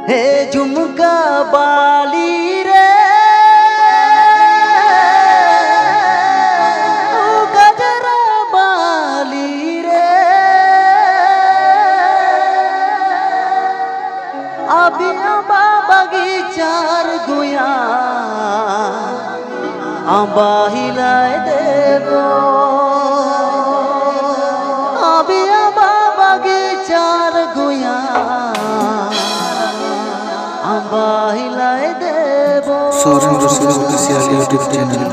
हे झुमका बाली रे ओ गजरा बाली रे अभी अम्बा बगीचार गुया अम्बा हिलाए देबो अभी अम्बा बगीचार गुया अम्बा हिलाए देबो।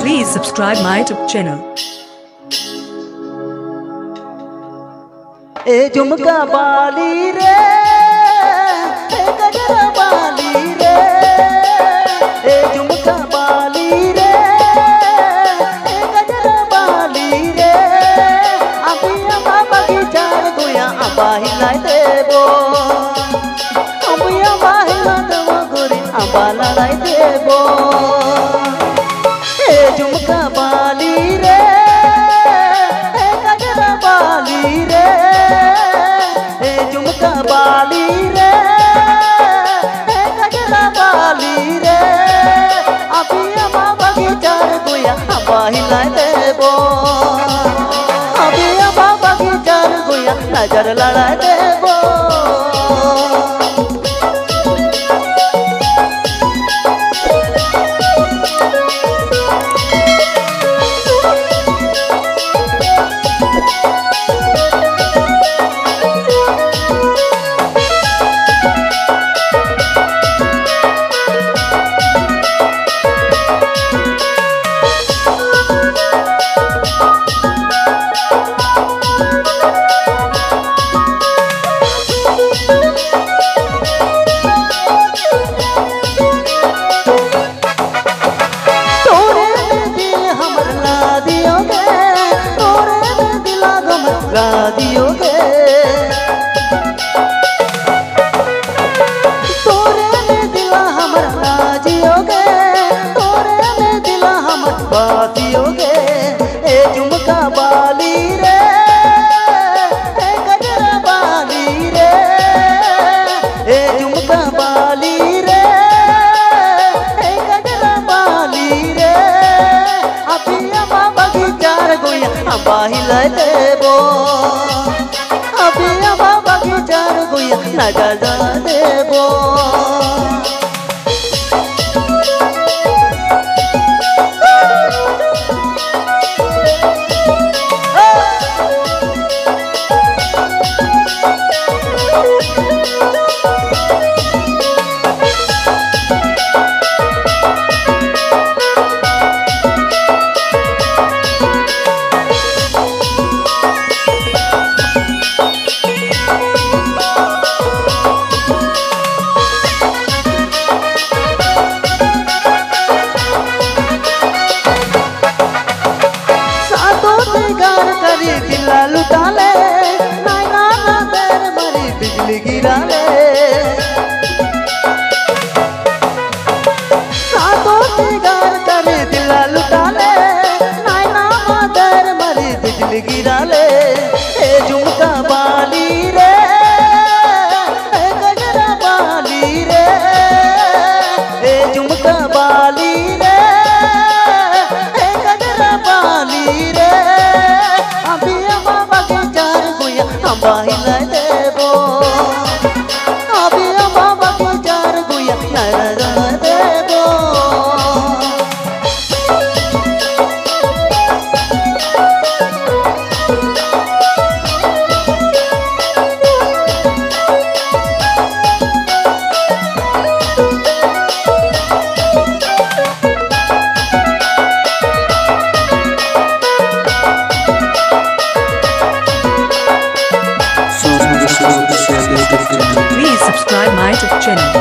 Please subscribe my YouTube channel. ए झुमका बाली रे ए गजरा बाली रे ए झुमका बाली रे ए गजरा बाली रे अभी अम्बा बगीचार गुया अम्बा हिलाए देबो अभी अम्बा हिलाए देबो गोरी अम्बा लड़ाई देबो। ए झुमका बाली रे ए गजरा बाली रे ए झुमका बाली रे ए गजरा बाली रे अभी अम्बा बगीचार गुया अम्बा हिलाए देबो अभी अम्बा बगीचार गुया नजर लड़ाए देबो। दियोगे तोरे में दिला हमर राजियोगे तोरे में दिला हमर बातियोगे। ए झुमका बाली रे ए गजरा बाली रे ए झुमका बाली रे ए गजरा बाली रे अभी अम्बा बगीचार गुया अम्बा हिलाए देबो अभी अम्बा बगीचार गुया नजर जला देबो। दिला लुटा ले नाना ना पैर मरी बिजली गिरा ले सातों सिगार करे दिला लुटा ले नाना ना पैर मरी बिजली गिरा ले। ए झुमका बाली रे ए गजरा बाली रे ए झुमका बाली रे ए गजरा बाली रे अभी अम्बा बगीचार गुया अम्बा हिलाए देबो अभी अम्बा बगीचार गुया नजर जला देबो। Please subscribe my YouTube channel.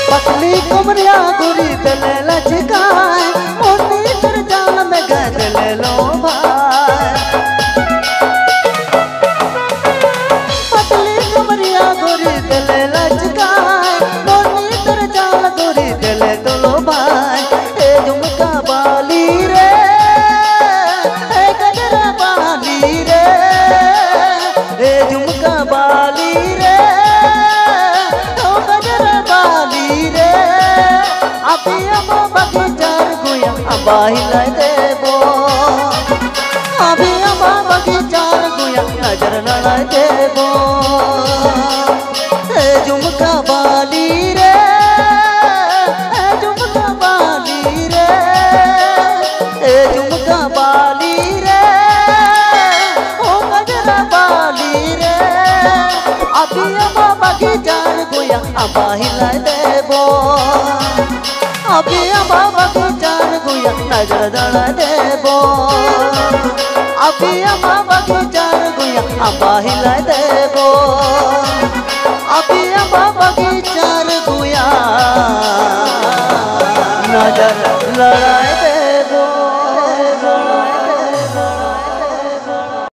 पतली कुमरिया गुरी तले लचकाए मोटी फिर जाल में गज ले लो भाई पतली कुमरिया गुरी तले लचकाए मोटी फिर जाल गुरी तले तो लो भाई। ए झुमका बाली रे ए गजरा बाली रे आंबा हिलाय देबो अभी आंबा बगीचार गुया नजर लड़ाय देबो ए झुमका बाली रे ए झुमका बाली रे ए झुमका बाली रे ओ गजरा बाली रे अभी आंबा बगीचार गुया आंबा हिलाय देबो अभी आंबा बगीचार गुया नजर लड़ाय देबो अभी आंबा बगीचार गुया आंबा हिलाय देबो अभी आंबा बगीचार गुया नजर लड़ाय